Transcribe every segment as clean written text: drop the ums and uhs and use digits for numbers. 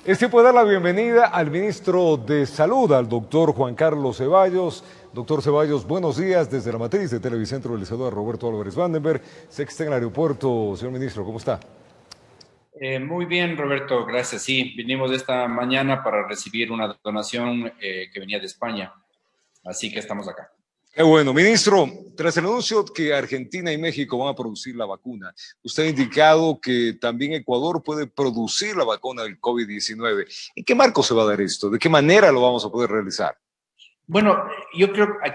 Es tiempo de dar la bienvenida al ministro de Salud, al doctor Juan Carlos Ceballos. Doctor Ceballos, buenos días desde la matriz de Televicentro del Licenciado Roberto Álvarez Vandenberg. Sé que está en el aeropuerto, señor ministro, ¿cómo está? Muy bien, Roberto, gracias. Sí, vinimos esta mañana para recibir una donación que venía de España, así que estamos acá. Qué bueno, ministro, tras el anuncio que Argentina y México van a producir la vacuna, usted ha indicado que también Ecuador puede producir la vacuna del COVID-19. ¿En qué marco se va a dar esto? ¿De qué manera lo vamos a poder realizar? Bueno,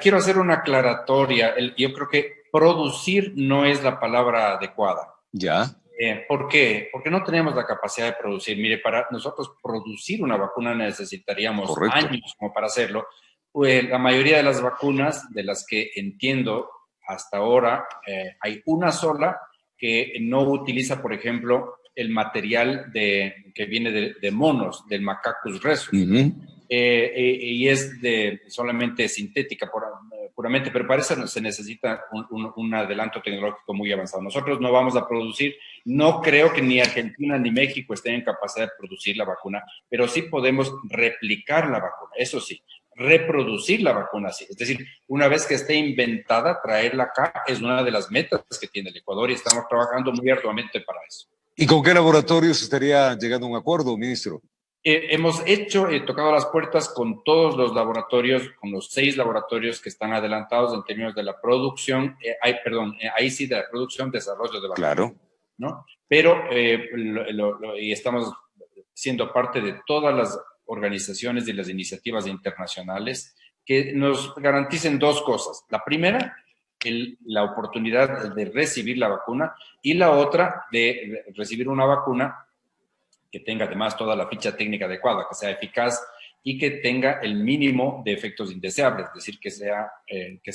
quiero hacer una aclaratoria. Yo creo que producir no es la palabra adecuada. ¿Ya? ¿Por qué? Porque no tenemos la capacidad de producir. Mire, para nosotros producir una vacuna necesitaríamos años como para hacerlo. Pues la mayoría de las vacunas, de las que entiendo hasta ahora, hay una sola que no utiliza, por ejemplo, el material que viene de monos, del Macacus rhesus. Y es solamente sintética puramente, pero para eso se necesita un adelanto tecnológico muy avanzado. Nosotros no vamos a producir, no creo que ni Argentina ni México estén en capacidad de producir la vacuna, pero sí podemos replicar la vacuna, eso sí. Reproducir la vacuna, sí. Es decir, una vez que esté inventada, traerla acá es una de las metas que tiene el Ecuador y estamos trabajando muy arduamente para eso. ¿Y con qué laboratorios estaría llegando a un acuerdo, ministro? Hemos tocado las puertas con todos los laboratorios, con los 6 laboratorios que están adelantados en términos de la producción, ahí sí de la producción, desarrollo de vacunas. Claro. ¿No? Pero y estamos siendo parte de todas las organizaciones y las iniciativas internacionales que nos garanticen 2 cosas. La primera, la oportunidad de recibir la vacuna, y la otra, de recibir una vacuna que tenga además toda la ficha técnica adecuada, que sea eficaz y que tenga el mínimo de efectos indeseables, es decir, que sea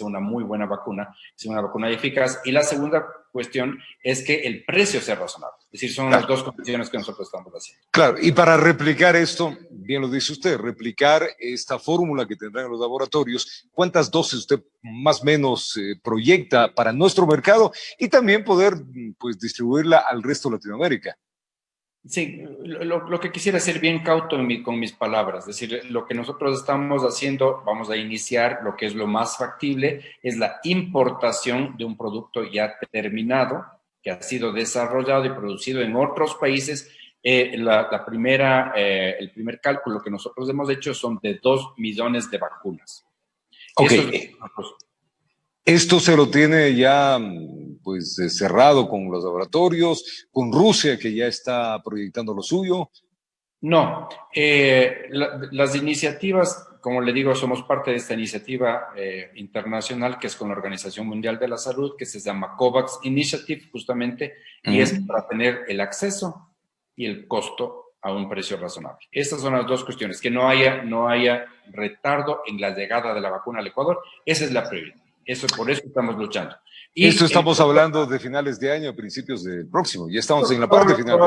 una muy buena vacuna, que sea una vacuna eficaz. Y la segunda cuestión es que el precio sea razonable. Es decir, son las 2 condiciones que nosotros estamos haciendo. Claro, y para replicar esto, bien lo dice usted, replicar esta fórmula que tendrán los laboratorios, ¿cuántas dosis usted más o menos proyecta para nuestro mercado y también poder pues distribuirla al resto de Latinoamérica? Sí, lo que quisiera ser bien cauto con mis palabras, es decir, lo que nosotros estamos haciendo, vamos a iniciar lo que es lo más factible, es la importación de un producto ya terminado, que ha sido desarrollado y producido en otros países. El primer cálculo que nosotros hemos hecho son de 2 millones de vacunas. Okay. Esto se lo tiene ya pues cerrado con los laboratorios, con Rusia que ya está proyectando lo suyo. No, las iniciativas, como le digo, somos parte de esta iniciativa internacional que es con la Organización Mundial de la Salud, que se llama COVAX Initiative justamente, y es para tener el acceso y el costo a un precio razonable. Estas son las 2 cuestiones, que no haya retardo en la llegada de la vacuna al Ecuador. Esa es la prioridad. Por eso estamos luchando. Y esto estamos hablando de finales de año, principios del próximo. Ya estamos en la parte final.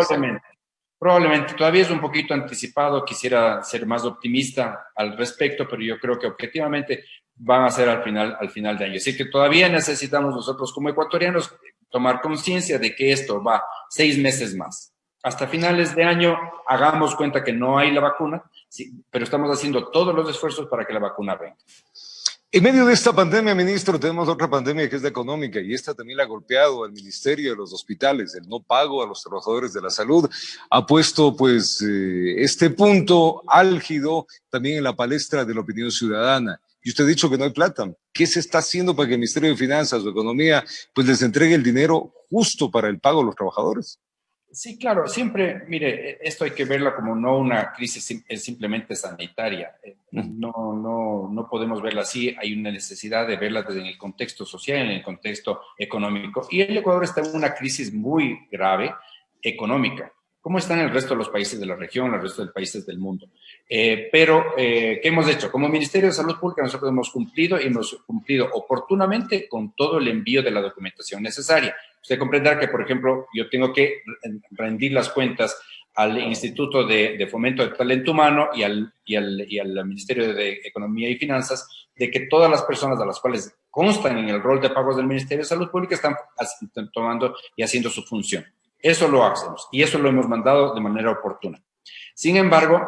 Probablemente. Todavía es un poquito anticipado. Quisiera ser más optimista al respecto, pero yo creo que objetivamente van a ser al final de año. Así que todavía necesitamos nosotros como ecuatorianos tomar conciencia de que esto va 6 meses más. Hasta finales de año hagamos cuenta que no hay la vacuna, sí, pero estamos haciendo todos los esfuerzos para que la vacuna venga. En medio de esta pandemia, ministro, tenemos otra pandemia que es la económica y esta también la ha golpeado al ministerio de los hospitales. El no pago a los trabajadores de la salud ha puesto pues este punto álgido también en la palestra de la opinión ciudadana. Y usted ha dicho que no hay plata. ¿Qué se está haciendo para que el Ministerio de Finanzas o Economía pues les entregue el dinero justo para el pago a los trabajadores? Sí, claro, siempre, mire, esto hay que verla como no una crisis simplemente sanitaria. No podemos verla así, hay una necesidad de verla desde el contexto social, en el contexto económico. Y el Ecuador está en una crisis muy grave económica, como están el resto de los países de la región, el resto de los países del mundo. Pero, ¿qué hemos hecho? Como Ministerio de Salud Pública nosotros hemos cumplido oportunamente con todo el envío de la documentación necesaria. Usted comprenderá que, por ejemplo, yo tengo que rendir las cuentas al Instituto de Fomento del Talento Humano y al Ministerio de Economía y Finanzas de que todas las personas a las cuales constan en el rol de pagos del Ministerio de Salud Pública están tomando y haciendo su función. Eso lo hacemos y eso lo hemos mandado de manera oportuna. Sin embargo,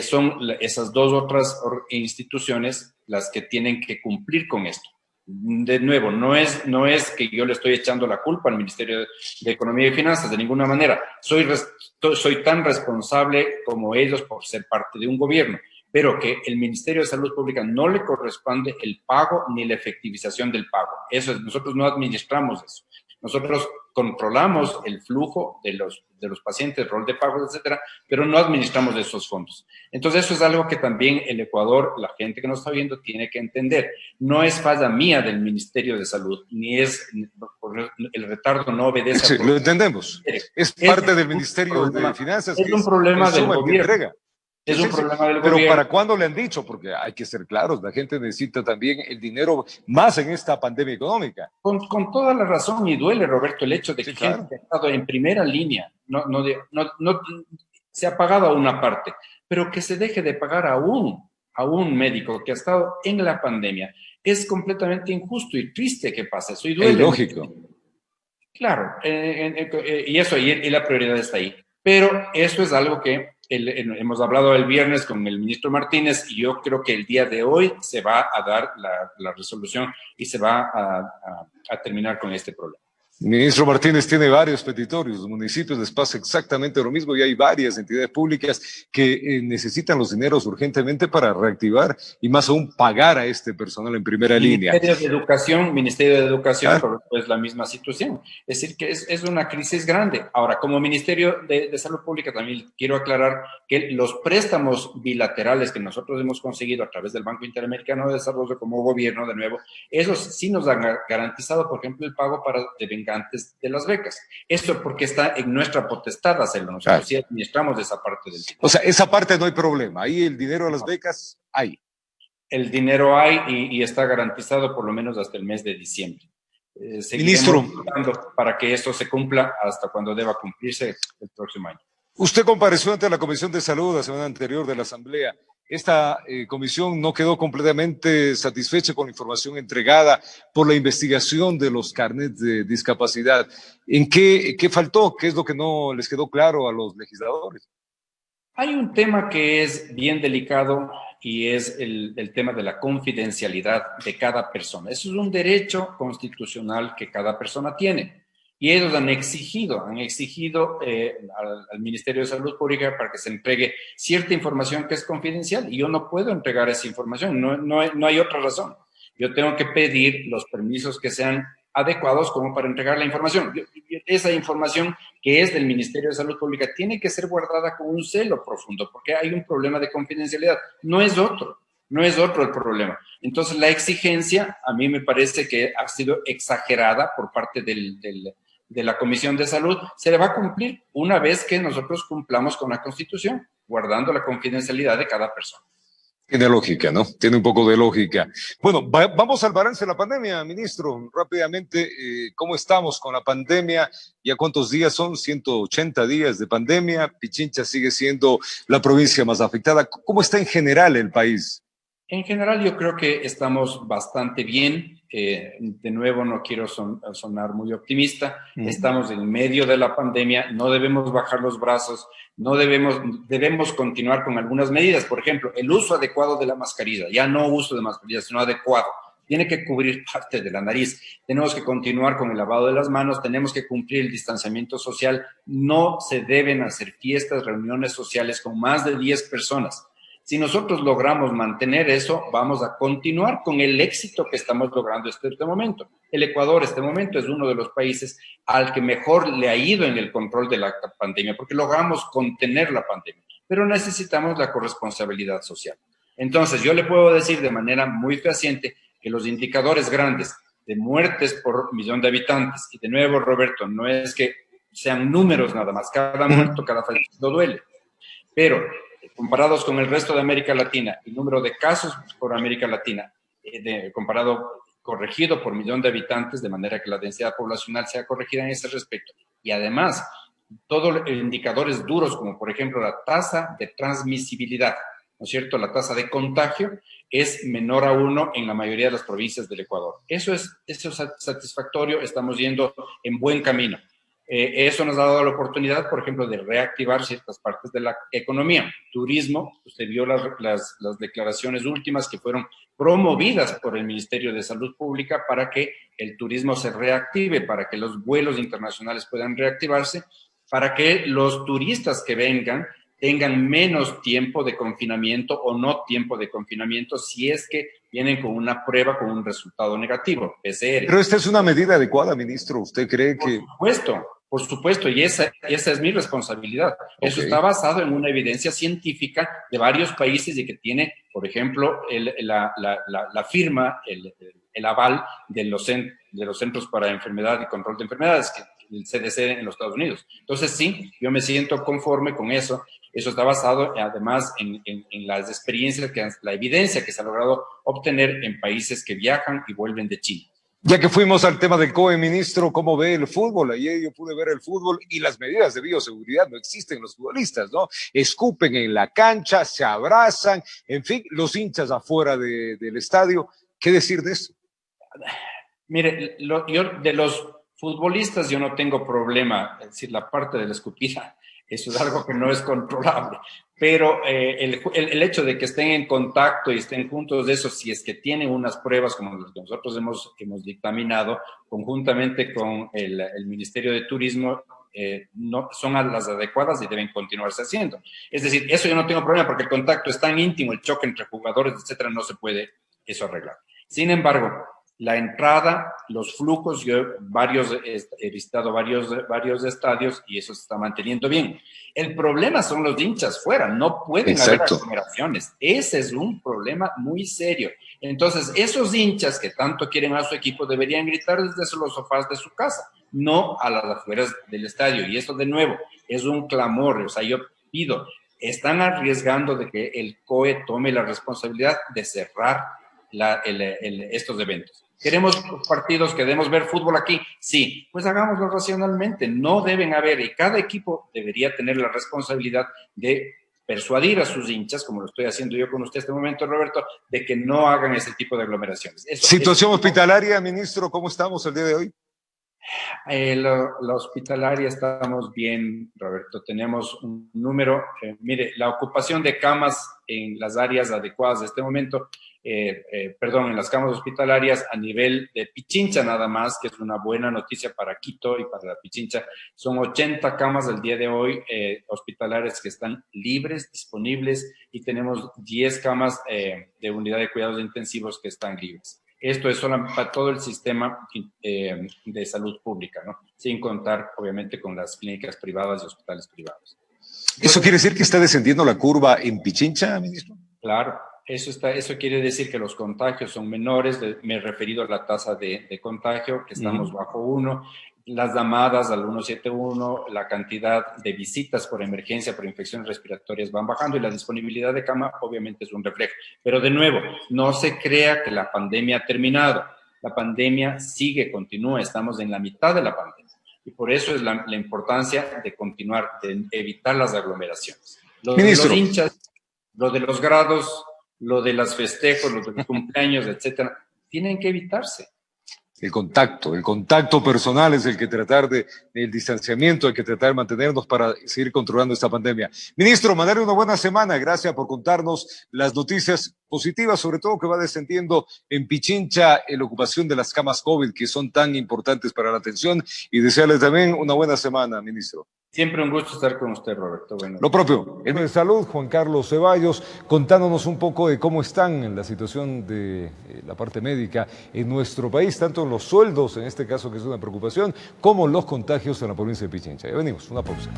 son esas dos otras instituciones las que tienen que cumplir con esto. De nuevo, no es que yo le estoy echando la culpa al Ministerio de Economía y Finanzas, de ninguna manera. Soy tan responsable como ellos por ser parte de un gobierno, pero que el Ministerio de Salud Pública no le corresponde el pago ni la efectivización del pago. Nosotros no administramos eso. Nosotros controlamos el flujo de los pacientes, rol de pagos, etcétera, pero no administramos esos fondos. Entonces, eso es algo que también el Ecuador, la gente que nos está viendo, tiene que entender. No es falla mía del Ministerio de Salud, ni es el retardo no obedece sí, lo entendemos. Es parte del Ministerio de Finanzas. Es un problema del gobierno. Es un problema del gobierno. Pero ¿para cuándo le han dicho? Porque hay que ser claros, la gente necesita también el dinero más en esta pandemia económica. Con toda la razón, y duele, Roberto, el hecho de que gente que ha estado en primera línea no se ha pagado a una parte, pero que se deje de pagar a un médico que ha estado en la pandemia. Es completamente injusto y triste que pase eso, y duele. Es lógico. Claro, y la prioridad está ahí. Pero eso es algo que hemos hablado el viernes con el ministro Martínez, y yo creo que el día de hoy se va a dar la resolución y se va a terminar con este problema. El ministro Martínez tiene varios petitorios, los municipios les pasa exactamente lo mismo y hay varias entidades públicas que necesitan los dineros urgentemente para reactivar y más aún pagar a este personal en primera línea. Ministerio de Educación, pues la misma situación. Es decir, que es una crisis grande. Ahora, como Ministerio de Salud Pública también quiero aclarar que los préstamos bilaterales que nosotros hemos conseguido a través del Banco Interamericano de Desarrollo como gobierno, de nuevo, esos sí nos han garantizado, por ejemplo, el pago antes de las becas. Esto porque está en nuestra potestad hacerlo. Nosotros sí administramos esa parte del dinero. O sea, esa parte no hay problema. Ahí el dinero de las becas hay. El dinero hay y está garantizado por lo menos hasta el mes de diciembre. Ministro, para que esto se cumpla hasta cuando deba cumplirse el próximo año. Usted compareció ante la Comisión de Salud la semana anterior de la Asamblea. Esta comisión no quedó completamente satisfecha con la información entregada por la investigación de los carnets de discapacidad. ¿En qué faltó? ¿Qué es lo que no les quedó claro a los legisladores? Hay un tema que es bien delicado y es el tema de la confidencialidad de cada persona. Eso es un derecho constitucional que cada persona tiene. Y ellos han exigido al Ministerio de Salud Pública para que se entregue cierta información que es confidencial, y yo no puedo entregar esa información, no hay otra razón. Yo tengo que pedir los permisos que sean adecuados como para entregar la información. Esa información que es del Ministerio de Salud Pública tiene que ser guardada con un celo profundo, porque hay un problema de confidencialidad, no es otro el problema. Entonces, la exigencia a mí me parece que ha sido exagerada por parte de la Comisión de Salud. Se le va a cumplir una vez que nosotros cumplamos con la Constitución, guardando la confidencialidad de cada persona. Tiene lógica, ¿no? Tiene un poco de lógica. Bueno, vamos al balance de la pandemia, ministro. Rápidamente, ¿cómo estamos con la pandemia? ¿Ya cuántos días son? 180 días de pandemia. Pichincha sigue siendo la provincia más afectada. ¿Cómo está en general el país? En general, yo creo que estamos bastante bien. De nuevo, no quiero sonar muy optimista. Estamos en medio de la pandemia, no debemos bajar los brazos, debemos continuar con algunas medidas. Por ejemplo, el uso adecuado de la mascarilla, ya no uso de mascarilla, sino adecuado. Tiene que cubrir parte de la nariz. Tenemos que continuar con el lavado de las manos, tenemos que cumplir el distanciamiento social. No se deben hacer fiestas, reuniones sociales con más de 10 personas. Si nosotros logramos mantener eso, vamos a continuar con el éxito que estamos logrando este momento. El Ecuador, este momento, es uno de los países al que mejor le ha ido en el control de la pandemia, porque logramos contener la pandemia, pero necesitamos la corresponsabilidad social. Entonces, yo le puedo decir de manera muy fehaciente que los indicadores grandes de muertes por millón de habitantes, y de nuevo, Roberto, no es que sean números nada más, cada muerto, cada fallecido duele, pero comparados con el resto de América Latina, el número de casos por América Latina, corregido por millón de habitantes, de manera que la densidad poblacional sea corregida en ese respecto. Y además, todos los indicadores duros, como por ejemplo la tasa de transmisibilidad, ¿no es cierto? La tasa de contagio es menor a 1 en la mayoría de las provincias del Ecuador. Eso es satisfactorio, estamos yendo en buen camino. Eso nos ha dado la oportunidad, por ejemplo, de reactivar ciertas partes de la economía. Turismo, usted vio las declaraciones últimas que fueron promovidas por el Ministerio de Salud Pública para que el turismo se reactive, para que los vuelos internacionales puedan reactivarse, para que los turistas que vengan tengan menos tiempo de confinamiento o no tiempo de confinamiento si es que vienen con una prueba con un resultado negativo, PCR. Pero esta es una medida adecuada, ministro. ¿Usted cree que...? Por supuesto, y esa es mi responsabilidad. Okay. Eso está basado en una evidencia científica de varios países y que tiene, por ejemplo, la firma, el aval de los Centros para Enfermedad y Control de Enfermedades, el CDC en los Estados Unidos. Entonces, sí, yo me siento conforme con eso. Eso está basado, además, en las experiencias, la evidencia que se ha logrado obtener en países que viajan y vuelven de China. Ya que fuimos al tema del COE, ministro, ¿cómo ve el fútbol? Ayer yo pude ver el fútbol y las medidas de bioseguridad no existen los futbolistas, ¿no? Escupen en la cancha, se abrazan, en fin, los hinchas afuera del estadio. ¿Qué decir de eso? Mire, yo de los futbolistas yo no tengo problema, es decir, la parte de la escupida, eso es algo que no es controlable, pero el hecho de que estén en contacto y estén juntos de eso, si es que tienen unas pruebas como las que nosotros hemos dictaminado conjuntamente con el Ministerio de Turismo, no son las adecuadas y deben continuarse haciendo. Es decir, eso yo no tengo problema porque el contacto es tan íntimo, el choque entre jugadores, etcétera, no se puede eso arreglar. Sin embargo, la entrada, los flujos, yo he visitado varios estadios y eso se está manteniendo bien. El problema son los hinchas fuera, no pueden haber aglomeraciones. Ese es un problema muy serio. Entonces, esos hinchas que tanto quieren a su equipo deberían gritar desde los sofás de su casa, no a las afueras del estadio. Y esto, de nuevo, es un clamor. O sea, yo pido, están arriesgando de que el COE tome la responsabilidad de cerrar estos eventos. ¿Queremos partidos, queremos ver fútbol aquí? Sí, pues hagámoslo racionalmente. No deben haber, y cada equipo debería tener la responsabilidad de persuadir a sus hinchas, como lo estoy haciendo yo con usted en este momento, Roberto, de que no hagan ese tipo de aglomeraciones. Situación hospitalaria, ministro, ¿cómo estamos el día de hoy? La hospitalaria estamos bien, Roberto. Tenemos un número, mire, la ocupación de camas en las áreas adecuadas de este momento, en las camas hospitalarias a nivel de Pichincha nada más, que es una buena noticia para Quito y para la Pichincha, son 80 camas al día de hoy hospitalarias que están libres, disponibles, y tenemos 10 camas de unidad de cuidados intensivos que están libres. Esto es solo para todo el sistema de salud pública, ¿no? Sin contar, obviamente, con las clínicas privadas y hospitales privados. ¿Eso quiere decir que está descendiendo la curva en Pichincha, ministro? Claro, eso quiere decir que los contagios son menores. Me he referido a la tasa de contagio, que estamos bajo 1. Las llamadas al 171, la cantidad de visitas por emergencia, por infecciones respiratorias van bajando y la disponibilidad de cama obviamente es un reflejo. Pero de nuevo, no se crea que la pandemia ha terminado. La pandemia sigue, continúa, estamos en la mitad de la pandemia. Y por eso es la importancia de continuar, de evitar las aglomeraciones. Lo de los hinchas, lo de los grados, lo de los festejos, lo de los cumpleaños, etcétera, tienen que evitarse. El contacto personal es el que tratar el distanciamiento, hay que tratar de mantenernos para seguir controlando esta pandemia. Ministro, mandarle una buena semana, gracias por contarnos las noticias positivas, sobre todo que va descendiendo en Pichincha la ocupación de las camas COVID, que son tan importantes para la atención, y desearle también una buena semana, ministro. Siempre un gusto estar con usted, Roberto. Bueno, lo propio. El de Salud, Juan Carlos Ceballos, contándonos un poco de cómo están en la situación de la parte médica en nuestro país, tanto en los sueldos, en este caso que es una preocupación, como los contagios en la provincia de Pichincha. Ya venimos, una pausa.